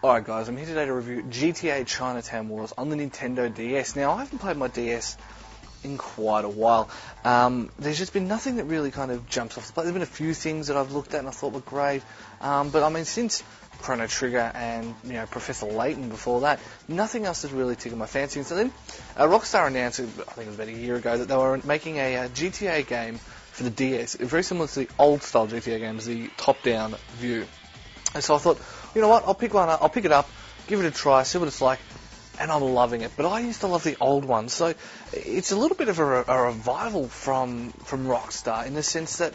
Alright guys, I'm here today to review GTA Chinatown Wars on the Nintendo DS. Now, I haven't played my DS in quite a while. There's just been nothing that really kind of jumps off the plate. There's been a few things that I've looked at and I thought were great, but I mean, since Chrono Trigger and, you know, Professor Layton before that, nothing else has really tickled my fancy. And so then, Rockstar announced, I think it was about a year ago, that they were making a GTA game for the DS, very similar to the old style GTA games, the top-down view. And so I thought, you know what, I'll pick one up, I'll pick it up, give it a try, see what it's like, and I'm loving it. But I used to love the old one, so it's a little bit of a revival from Rockstar in the sense that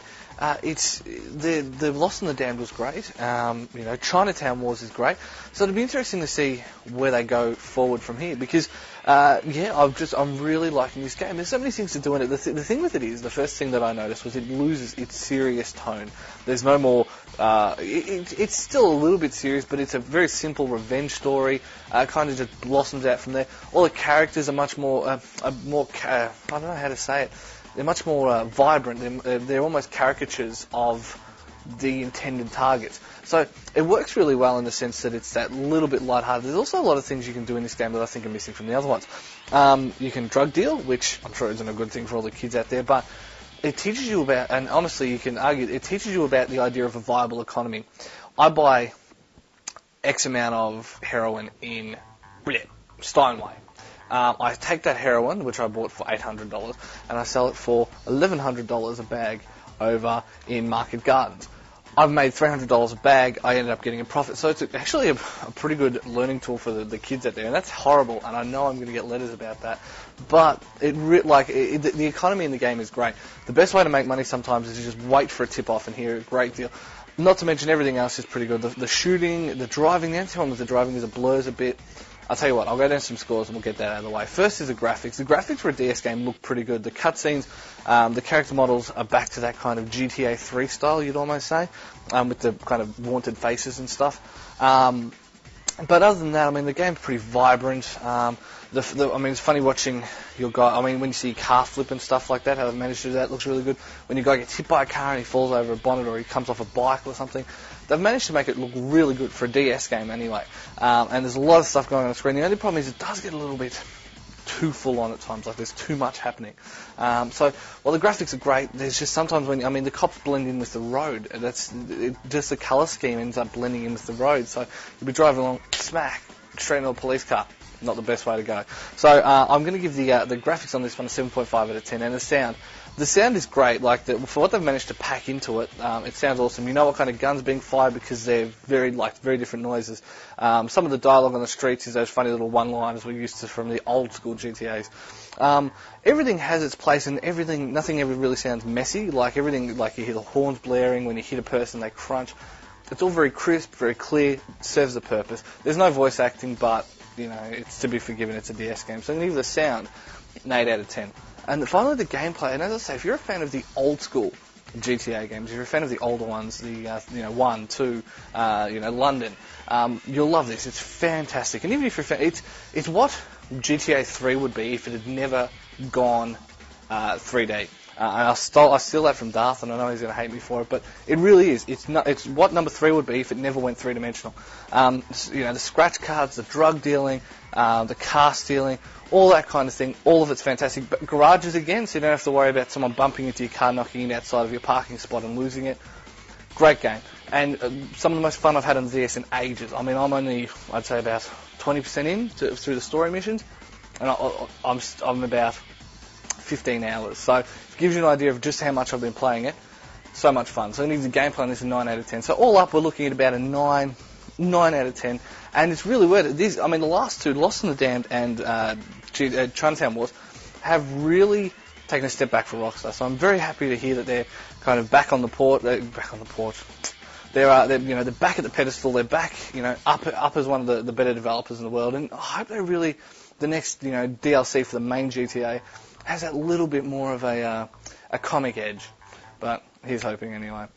it's the Lost and the Damned was great. You know, Chinatown Wars is great. So it'll be interesting to see where they go forward from here because yeah, I'm really liking this game. There's so many things to do in it. The thing with it is, the first thing that I noticed was it loses its serious tone. There's no more. It's still a little bit serious, but it's a very simple revenge story. Kind of just blossoms out from there. All the characters are much more, I don't know how to say it. They're much more vibrant. They're almost caricatures of the intended targets. So it works really well in the sense that it's that little bit lighthearted. There's also a lot of things you can do in this game that I think are missing from the other ones. You can drug deal, which I'm sure isn't a good thing for all the kids out there, but it teaches you about, and honestly you can argue, it teaches you about the idea of a viable economy. I buy X amount of heroin in Steinway. I take that heroin, which I bought for $800, and I sell it for $1,100 a bag over in Market Gardens. I've made $300 a bag. I ended up getting a profit. So it's actually a pretty good learning tool for the kids out there. And that's horrible, and I know I'm going to get letters about that. But the economy in the game is great. The best way to make money sometimes is to just wait for a tip-off and hear a great deal. Not to mention everything else is pretty good. The shooting, the driving, the only problem with the driving is it blurs a bit. I'll tell you what, I'll go down some scores and we'll get that out of the way. First is the graphics. The graphics for a DS game look pretty good. The cutscenes, the character models are back to that kind of GTA 3 style, you'd almost say, with the kind of vaunted faces and stuff. But other than that, I mean, the game's pretty vibrant. I mean, it's funny watching your guy. I mean, when you see car flip and stuff like that, how they've managed to do that looks really good. When your guy gets hit by a car and he falls over a bonnet or he comes off a bike or something, they've managed to make it look really good for a DS game anyway. And there's a lot of stuff going on the screen. The only problem is it does get a little bit too full on at times, like there's too much happening. So, while the graphics are great, there's just sometimes when, I mean, the cops blend in with the road. Just the colour scheme ends up blending in with the road. So, you'll be driving along, smack, straight into a police car. Not the best way to go. So, I'm going to give the graphics on this one a 7.5 out of 10, and the sound. The sound is great, like for what they've managed to pack into it, it sounds awesome. You know what kind of guns being fired because they're very different noises. Some of the dialogue on the streets is those funny little one-liners we're used to from the old school GTAs. Everything has its place, and nothing ever really sounds messy. Like everything, like you hear the horns blaring when you hit a person, they crunch. It's all very crisp, very clear, serves a purpose. There's no voice acting, but you know it's to be forgiven. It's a DS game, so I'm going to give the sound an 8 out of 10. And finally, the gameplay. And as I say, if you're a fan of the old school GTA games, if you're a fan of the older ones, the 1, 2, London, you'll love this. It's fantastic. And even if you're a fan, it's what GTA 3 would be if it had never gone 3D. And I steal that from Darth, and I know he's going to hate me for it, but it really is. It's what number 3 would be if it never went three-dimensional. The scratch cards, the drug dealing, the car stealing, all that kind of thing. All of it's fantastic. But garages again, so you don't have to worry about someone bumping into your car, knocking it outside of your parking spot and losing it. Great game. And some of the most fun I've had on the DS in ages. I mean, I'm only, I'd say, about 20% in through the story missions, and I'm about 15 hours. So it gives you an idea of just how much I've been playing it. So much fun. So I need the gameplay on this a 9 out of 10. So all up, we're looking at about a 9 out of 10. And it's really weird. The last two, Lost and the Damned and Chinatown Wars, have really taken a step back for Rockstar. So I'm very happy to hear that they're kind of back on the porch. They're back at the pedestal. They're back, up as one of the better developers in the world. And I hope the next, DLC for the main GTA has that little bit more of a comic edge. But here's hoping anyway.